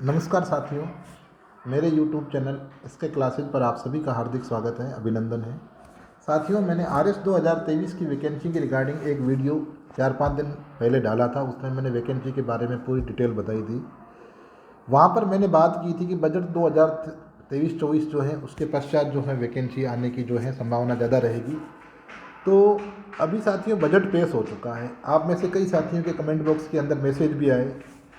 नमस्कार साथियों, मेरे YouTube चैनल इसके क्लासेज पर आप सभी का हार्दिक स्वागत है, अभिनंदन है। साथियों, मैंने RS 2023 की वैकेंसी की रिगार्डिंग एक वीडियो 4-5 दिन पहले डाला था। उसमें मैंने वैकेंसी के बारे में पूरी डिटेल बताई थी। वहाँ पर मैंने बात की थी कि बजट 2023-24 जो है उसके पश्चात जो है वैकेंसी आने की जो है संभावना ज़्यादा रहेगी। तो अभी साथियों बजट पेश हो चुका है। आप में से कई साथियों के कमेंट बॉक्स के अंदर मैसेज भी आए,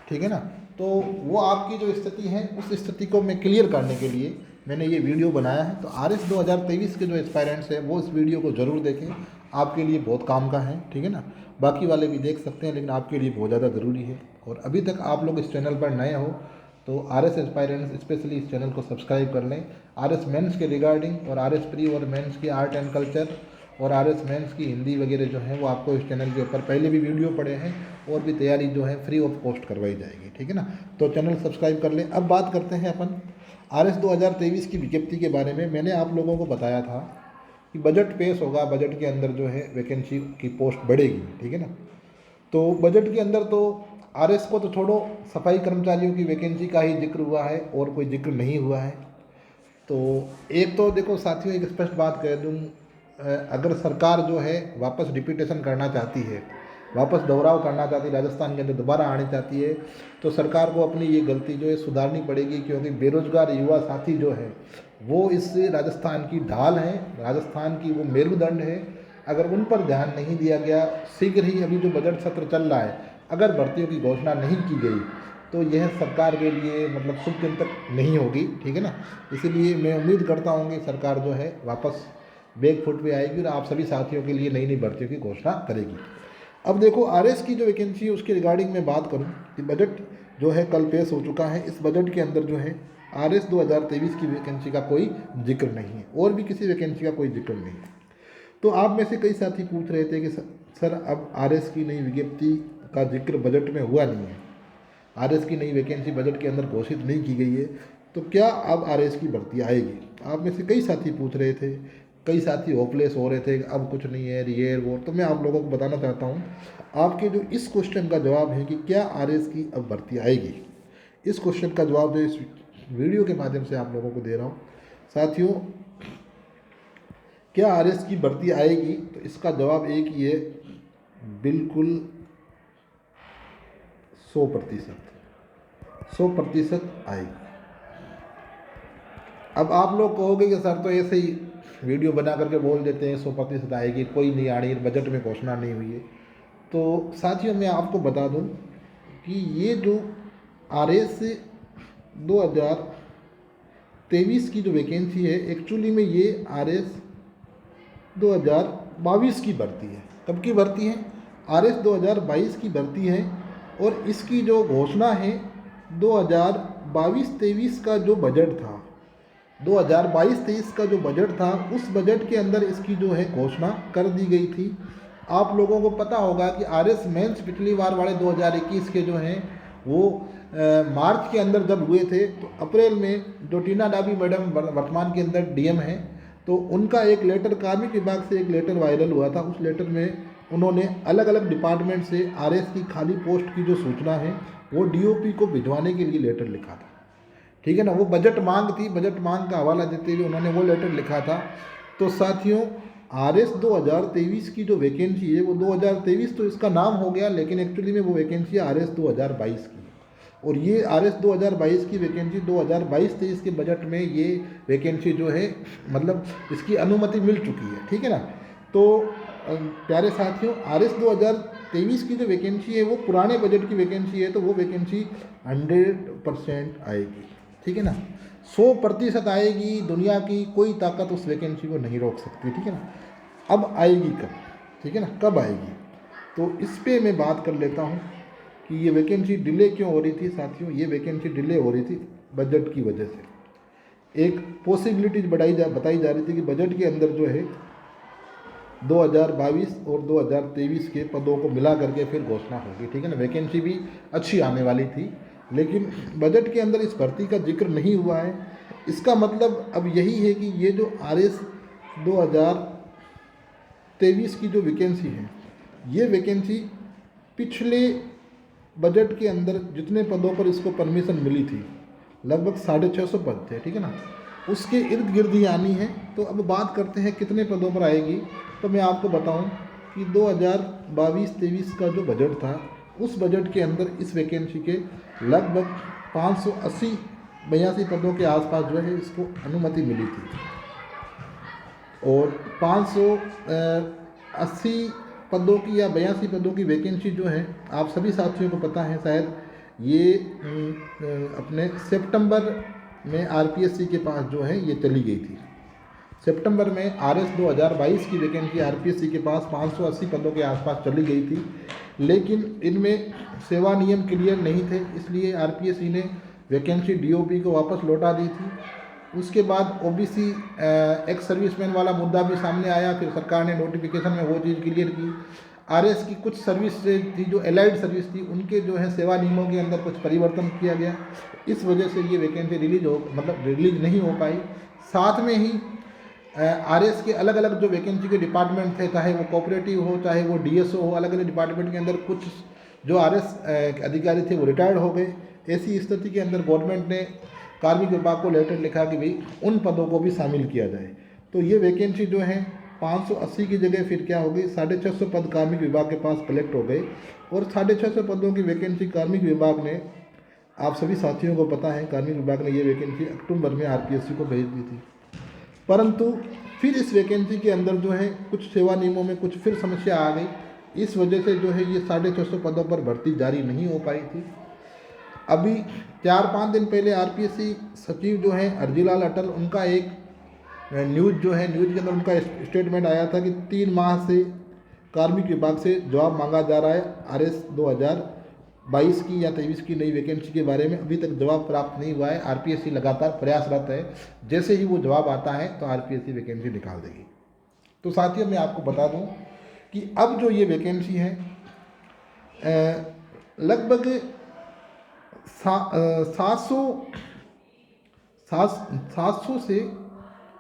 ठीक है ना। तो वो आपकी जो स्थिति है उस स्थिति को मैं क्लियर करने के लिए मैंने ये वीडियो बनाया है। तो RS 2023 के जो एस्पायरेंट्स हैं वो इस वीडियो को ज़रूर देखें, आपके लिए बहुत काम का है, ठीक है ना। बाकी वाले भी देख सकते हैं लेकिन आपके लिए बहुत ज़्यादा ज़रूरी है। और अभी तक आप लोग इस चैनल पर नए हो तो RS एस्पायरेंट्स स्पेशली इस चैनल को सब्सक्राइब कर लें। RS मेंस के रिगार्डिंग और RS प्री और मेंस की आर्ट एंड कल्चर और RS मेंस की हिंदी वगैरह जो है वो आपको इस चैनल के ऊपर पहले भी वीडियो पड़े हैं और भी तैयारी जो है फ्री ऑफ कॉस्ट करवाई जाएगी, ठीक है ना। तो चैनल सब्सक्राइब कर लें। अब बात करते हैं अपन RS 2023 की विज्ञप्ति के बारे में। मैंने आप लोगों को बताया था कि बजट पेश होगा, बजट के अंदर जो है वैकेंसी की पोस्ट बढ़ेगी, ठीक है ना। तो बजट के अंदर तो RS को तो छोड़ो, सफाई कर्मचारियों की वैकेंसी का ही जिक्र हुआ है और कोई जिक्र नहीं हुआ है। तो एक तो देखो साथियों, एक स्पष्ट बात कह दूँ, अगर सरकार जो है वापस डिप्यूटेशन करना चाहती है, वापस दोहराव करना चाहती है, राजस्थान के अंदर दोबारा आनी चाहती है, तो सरकार को अपनी ये गलती जो है सुधारनी पड़ेगी। क्योंकि बेरोजगार युवा साथी जो है वो इस राजस्थान की ढाल है, राजस्थान की वो मेरुदंड है। अगर उन पर ध्यान नहीं दिया गया, शीघ्र ही अभी जो बजट सत्र चल रहा है, अगर भर्तियों की घोषणा नहीं की गई तो यह सरकार के लिए मतलब शुभ चिंतक नहीं होगी, ठीक है ना। इसीलिए मैं उम्मीद करता हूँ कि सरकार जो है वापस बैक फुट पे आएगी और आप सभी साथियों के लिए नई नई भर्तियों की घोषणा करेगी। अब देखो RS की जो वैकेंसी है उसके रिगार्डिंग मैं बात करूँ कि बजट जो है कल पेश हो चुका है। इस बजट के अंदर जो है RS 2023 की वैकेंसी का कोई जिक्र नहीं है और भी किसी वैकेंसी का कोई जिक्र नहीं है। तो आप में से कई साथी पूछ रहे थे कि सर अब RS की नई विज्ञप्ति का जिक्र बजट में हुआ नहीं है, RS की नई वैकेंसी बजट के अंदर घोषित नहीं की गई है, तो क्या अब RS की भर्ती आएगी। आप में से कई साथी पूछ रहे थे, कई साथी होपलेस हो रहे थे अब कुछ नहीं है ये वो। तो मैं आप लोगों को बताना चाहता हूँ, आपके जो इस क्वेश्चन का जवाब है कि क्या RS की अब भर्ती आएगी, इस क्वेश्चन का जवाब जो इस वीडियो के माध्यम से आप लोगों को दे रहा हूँ। साथियों, क्या RS की भर्ती आएगी, तो इसका जवाब एक ही है, बिल्कुल 100% आएगी। अब आप लोग कहोगे कि सर तो ऐसे ही वीडियो बना करके बोल देते हैं 100% आएगी, कोई नहीं आ रही, बजट में घोषणा नहीं हुई है। तो साथियों, मैं आपको बता दूं कि ये जो RS 2023 की जो वैकेंसी है, एक्चुअली में ये RS 2022 की भर्ती है। कब की भर्ती है? RS 2022 की भर्ती है। और इसकी जो घोषणा है 2022-23 का जो बजट था, 2022-23 का जो बजट था, उस बजट के अंदर इसकी जो है घोषणा कर दी गई थी। आप लोगों को पता होगा कि RS मेंस पिछली बार वाले 2021 के जो हैं वो मार्च के अंदर जब हुए थे, तो अप्रैल में जो टीना डाबी मैडम वर्तमान के अंदर DM हैं, तो उनका एक लेटर, कार्मिक विभाग से एक लेटर वायरल हुआ था। उस लेटर में उन्होंने अलग अलग डिपार्टमेंट से RS की खाली पोस्ट की जो सूचना है वो DOP को भिजवाने के लिए लेटर लिखा था, ठीक है ना। वो बजट मांग थी, बजट मांग का हवाला देते हुए उन्होंने वो लेटर लिखा था। तो साथियों, RS 2023 की जो वैकेंसी है वो 2023 तो इसका नाम हो गया, लेकिन एक्चुअली में वो वैकेंसी RS 2022 की है। और ये RS 2022 की वैकेंसी 2022-23 के बजट में ये वैकेंसी जो है मतलब इसकी अनुमति मिल चुकी है, ठीक है ना। तो प्यारे साथियों, RS 2023 की जो वैकेंसी है वो पुराने बजट की वैकेंसी है, तो वो वैकेंसी 100% आएगी, ठीक है ना। 100% आएगी। दुनिया की कोई ताकत उस वैकेंसी को नहीं रोक सकती, ठीक है ना। अब आएगी कब, ठीक है ना, कब आएगी, तो इस पर मैं बात कर लेता हूँ कि ये वैकेंसी डिले क्यों हो रही थी। साथियों, ये वैकेंसी डिले हो रही थी बजट की वजह से। एक पॉसिबिलिटीज बताई जा रही थी कि बजट के अंदर जो है 2022 और 2023 के पदों को मिला करके फिर घोषणा होगी, ठीक है ना। वैकेंसी भी अच्छी आने वाली थी, लेकिन बजट के अंदर इस भर्ती का जिक्र नहीं हुआ है। इसका मतलब अब यही है कि ये जो RS 2023 की जो वैकेंसी है, ये वैकेंसी पिछले बजट के अंदर जितने पदों पर इसको परमिशन मिली थी, लगभग 650 पद थे, ठीक है ना, उसके इर्द गिर्द ही आनी है। तो अब बात करते हैं कितने पदों पर आएगी। तो मैं आपको बताऊं कि 2022-23 का जो बजट था, उस बजट के अंदर इस वैकेंसी के लगभग 582 पदों के आसपास जो है इसको अनुमति मिली थी। और 580 पदों की या 82 पदों की वैकेंसी जो है, आप सभी साथियों को पता है शायद, ये अपने सितंबर में आरपीएससी के पास जो है ये चली गई थी। सितंबर में आरएस 2022 की वैकेंसी आरपीएससी के पास 580 पदों के आसपास चली गई थी, लेकिन इनमें सेवा नियम क्लियर नहीं थे, इसलिए आरपीएससी ने वैकेंसी डीओपी को वापस लौटा दी थी। उसके बाद ओबीसी एक्स सर्विसमैन वाला मुद्दा भी सामने आया, फिर सरकार ने नोटिफिकेशन में वो चीज़ क्लियर की। आरएस की कुछ सर्विस थी जो एलाइड सर्विस थी, उनके जो है सेवा नियमों के अंदर कुछ परिवर्तन किया गया, इस वजह से ये वैकेंसी रिलीज नहीं हो पाई। साथ में ही आरएस के अलग अलग जो वैकेंसी के डिपार्टमेंट थे, चाहे वो कोऑपरेटिव हो, चाहे वो डीएसओ हो, अलग अलग डिपार्टमेंट के अंदर कुछ जो आरएस अधिकारी थे वो रिटायर्ड हो गए। ऐसी स्थिति के अंदर गवर्नमेंट ने कार्मिक विभाग को लेटर लिखा कि भाई उन पदों को भी शामिल किया जाए। तो ये वैकेंसी जो है 580 की जगह फिर क्या हो गई, 650 पद कार्मिक विभाग के पास कलेक्ट हो गए। और 650 पदों की वैकेंसी कार्मिक विभाग ने, आप सभी साथियों को पता है, कार्मिक विभाग ने ये वैकेंसी अक्टूबर में आरपीएससी को भेज दी थी। परंतु फिर इस वैकेंसी के अंदर जो है कुछ सेवा नियमों में कुछ फिर समस्या आ गई, इस वजह से जो है ये 650 पदों पर भर्ती जारी नहीं हो पाई थी। अभी 4-5 दिन पहले आरपीएससी सचिव जो हैं अर्जीलाल अटल, उनका एक न्यूज़ के अंदर उनका स्टेटमेंट आया था कि 3 माह से कार्मिक विभाग से जवाब मांगा जा रहा है आरएस 2022 की या 23 की नई वैकेंसी के बारे में। अभी तक जवाब प्राप्त नहीं हुआ है। आरपीएससी लगातार प्रयासरत है, जैसे ही वो जवाब आता है तो आरपीएससी वैकेंसी निकाल देगी। तो साथियों, मैं आपको बता दूं कि अब जो ये वैकेंसी है लगभग 700 से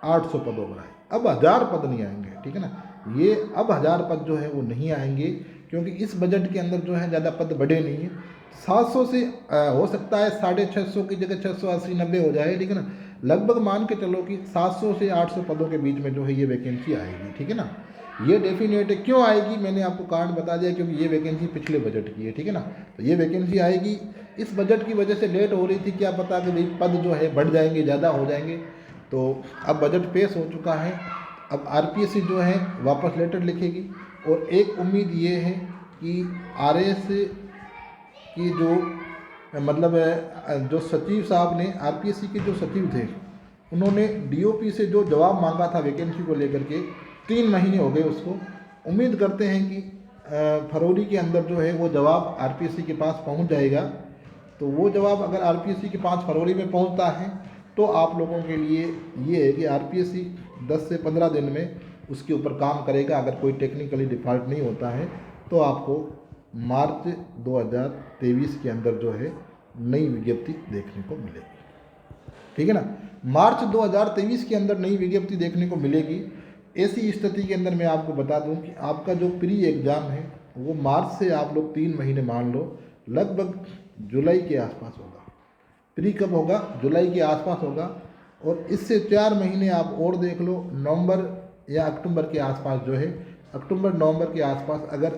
800 पदों पर आए। अब 1000 पद नहीं आएंगे, ठीक है ना, ये अब 1000 पद जो है वो नहीं आएंगे, क्योंकि इस बजट के अंदर जो है ज़्यादा पद बढ़े नहीं हैं। 700 से हो सकता है 650 की जगह 680-90 हो जाए, ठीक है ना। लगभग मान के चलो कि 700 से 800 पदों के बीच में जो है ये वैकेंसी आएगी, ठीक है ना। ये डेफिनेट है। क्यों आएगी, मैंने आपको कारण बता दिया, क्योंकि ये वैकेंसी पिछले बजट की है, ठीक है ना। तो ये वैकेंसी आएगी। इस बजट की वजह से लेट हो रही थी, क्या पता कि भाई पद जो है बढ़ जाएंगे, ज़्यादा हो जाएंगे। तो अब बजट पेश हो चुका है, अब आरपीएससी जो है वापस लेटर लिखेगी। और एक उम्मीद ये है कि आरएस की जो जो सचिव साहब ने, आरपीएससी के जो सचिव थे, उन्होंने डीओपी से जो जवाब मांगा था वैकेंसी को लेकर के, 3 महीने हो गए उसको। उम्मीद करते हैं कि फरवरी के अंदर जो है वो जवाब आरपीएससी के पास पहुंच जाएगा। तो वो जवाब अगर आरपीएससी के पास फरवरी में पहुंचता है तो आप लोगों के लिए ये है कि आरपीएससी 10 से 15 दिन में उसके ऊपर काम करेगा। अगर कोई टेक्निकली डिफ़ॉल्ट नहीं होता है तो आपको मार्च 2023 के अंदर जो है नई विज्ञप्ति देखने को मिलेगी, ठीक है ना। मार्च 2023 के अंदर नई विज्ञप्ति देखने को मिलेगी। ऐसी स्थिति के अंदर मैं आपको बता दूं कि आपका जो प्री एग्ज़ाम है वो मार्च से आप लोग 3 महीने मान लो, लगभग जुलाई के आसपास होगा। प्री कब होगा, जुलाई के आसपास होगा। और इससे 4 महीने आप और देख लो, नवंबर या अक्टूबर के आसपास जो है, अक्टूबर-नवंबर के आसपास अगर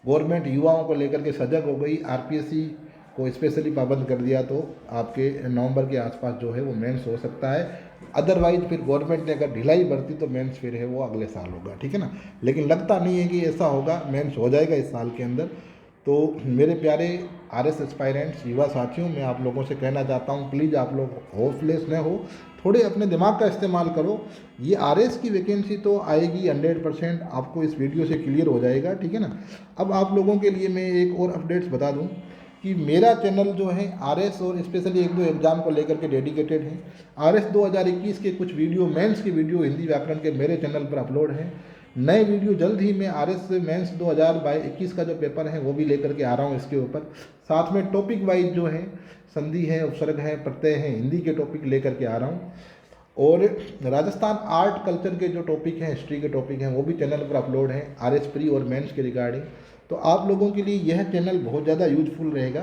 गवर्नमेंट युवाओं को लेकर के सजग हो गई, आरपीएससी को स्पेशली पाबंद कर दिया, तो आपके नवंबर के आसपास जो है वो मेंस हो सकता है। अदरवाइज फिर गवर्नमेंट ने अगर ढिलाई बरती तो मेंस फिर है वो अगले साल होगा, ठीक है ना। लेकिन लगता नहीं है कि ऐसा होगा, मेंस हो जाएगा इस साल के अंदर। तो मेरे प्यारे आरएस एस्पायरेंट्स, युवा साथियों, मैं आप लोगों से कहना चाहता हूँ, प्लीज़ आप लोग होपलेस न हो, थोड़े अपने दिमाग का इस्तेमाल करो। ये आरएस की वैकेंसी तो आएगी 100%, आपको इस वीडियो से क्लियर हो जाएगा, ठीक है ना। अब आप लोगों के लिए मैं एक और अपडेट्स बता दूं कि मेरा चैनल जो है आरएस और स्पेशली 1-2 एग्जाम को लेकर के डेडिकेटेड है। आरएस 2021 के कुछ वीडियो, मेंस की वीडियो हिंदी व्याकरण के मेरे चैनल पर अपलोड हैं। नए वीडियो जल्द ही मैं आरएस मेंस 2021 का जो पेपर है वो भी लेकर के आ रहा हूँ इसके ऊपर। साथ में टॉपिक वाइज जो है, संधि है, उपसर्ग है, प्रत्यय है, हिंदी के टॉपिक लेकर के आ रहा हूँ। और राजस्थान आर्ट कल्चर के जो टॉपिक हैं, हिस्ट्री के टॉपिक हैं, वो भी चैनल पर अपलोड हैं, आरएस प्री और मेंस के रिगार्डिंग। तो आप लोगों के लिए यह चैनल बहुत ज़्यादा यूजफुल रहेगा।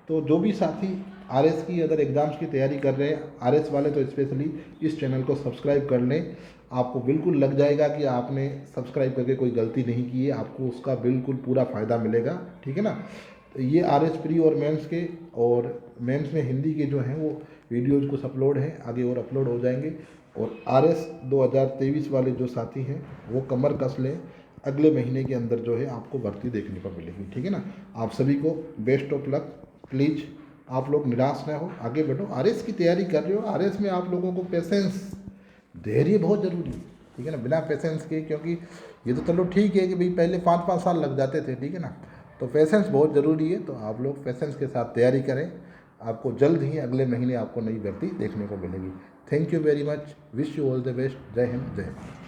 तो जो भी साथी आरएस की अगर एग्ज़ाम्स की तैयारी कर रहे हैं, आरएस वाले तो स्पेशली इस चैनल को सब्सक्राइब कर लें। आपको बिल्कुल लग जाएगा कि आपने सब्सक्राइब करके कोई गलती नहीं की है, आपको उसका बिल्कुल पूरा फ़ायदा मिलेगा, ठीक है ना। तो ये आरएस प्री और मेंस के और मेंस में हिंदी के जो हैं वो वीडियोज़ कुछ अपलोड हैं, आगे और अपलोड हो जाएंगे। और आरएस 2023 वाले जो साथी हैं वो कमर कस लें, अगले महीने के अंदर जो है आपको भर्ती देखने को मिलेगी, ठीक है ना। आप सभी को बेस्ट ऑफ लक। प्लीज़ आप लोग निराश ना हो, आगे बढ़ो। आरएस की तैयारी कर रहे हो, आरएस में आप लोगों को पेशेंस, धैर्य बहुत ज़रूरी है, ठीक है ना। बिना पेशेंस के, क्योंकि ये तो चलो ठीक है कि भाई पहले 5-5 साल लग जाते थे, ठीक है ना। तो पेशेंस बहुत ज़रूरी है, तो आप लोग पेशेंस के साथ तैयारी करें। आपको जल्द ही अगले महीने आपको नई भर्ती देखने को मिलेगी। Thank you very much, wish you all the best. जय हिंद, जय हिंद।